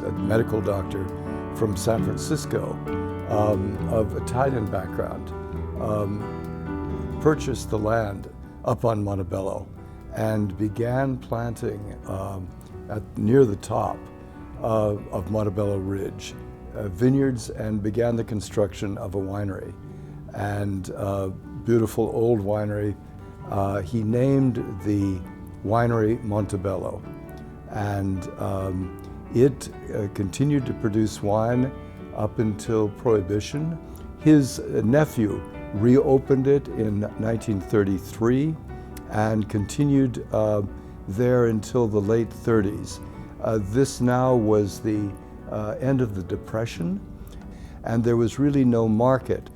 a medical doctor from San Francisco of Italian background, purchased the land up on Montebello and began planting near the top of Montebello Ridge vineyards, and began the construction of a winery, and beautiful old winery. He named the winery Montebello, and it continued to produce wine up until Prohibition. His nephew reopened it in 1933 and continued there until the late 30s. This now was the end of the Depression, and there was really no market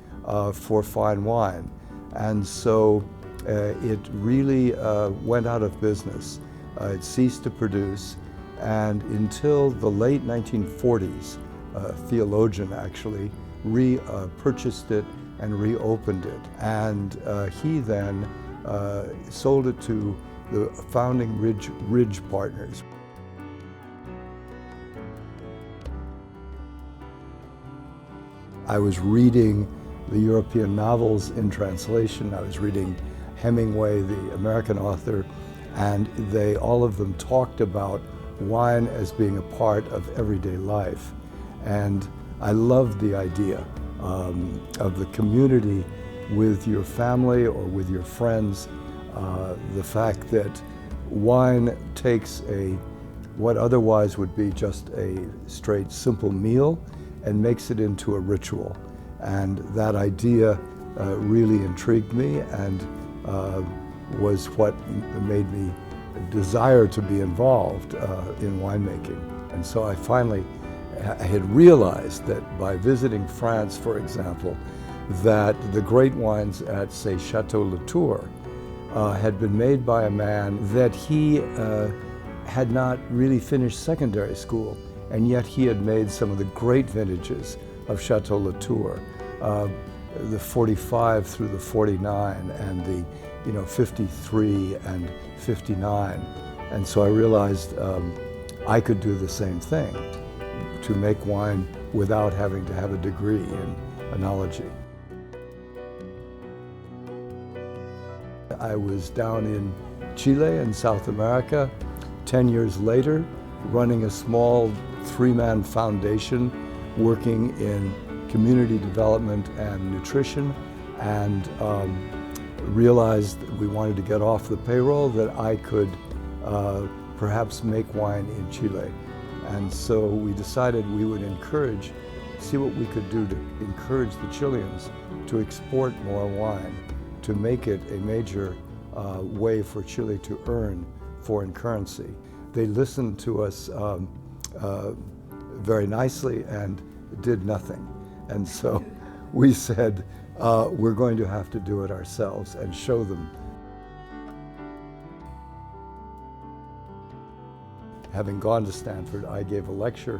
for fine wine. And so it really went out of business. It ceased to produce, and until the late 1940s, a theologian actually purchased it and reopened it. And he then sold it to the founding Ridge partners. I was reading the European novels in translation. I was reading Hemingway, the American author, and all of them talked about wine as being a part of everyday life. And I loved the idea of the community with your family or with your friends, the fact that wine takes what otherwise would be just a straight, simple meal and makes it into a ritual. And that idea really intrigued me, and was what made me desire to be involved in winemaking. And so I finally had realized that by visiting France, for example, that the great wines at, say, Chateau Latour had been made by a man that he had not really finished secondary school, and yet he had made some of the great vintages of Chateau Latour, the 45 through the 49, and the 53 and 59. And so I realized I could do the same thing, to make wine without having to have a degree in enology. I was down in Chile in South America 10 years later, running a small three-man foundation working in community development and nutrition, and realized that we wanted to get off the payroll, that I could perhaps make wine in Chile. And so we decided we would see what we could do to encourage the Chileans to export more wine, to make it a major way for Chile to earn foreign currency. They listened to us very nicely and did nothing. And so we said, we're going to have to do it ourselves and show them. Having gone to Stanford, I gave a lecture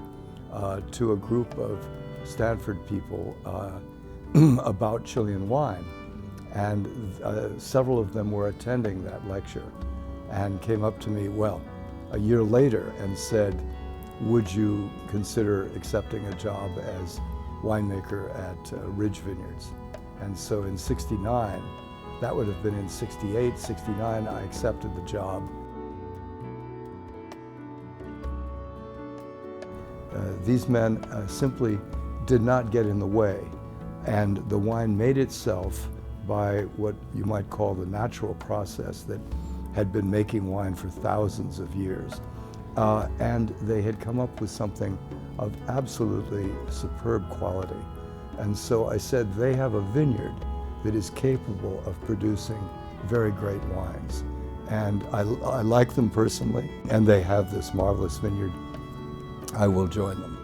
to a group of Stanford people about Chilean wine. And several of them were attending that lecture and came up to me, a year later, and said, would you consider accepting a job as winemaker at Ridge Vineyards? And so in '69, that would have been in '68, '69, I accepted the job. These men simply did not get in the way, and the wine made itself by what you might call the natural process that had been making wine for thousands of years. And they had come up with something of absolutely superb quality. And so I said, they have a vineyard that is capable of producing very great wines. And I like them personally, and they have this marvelous vineyard. I will join them.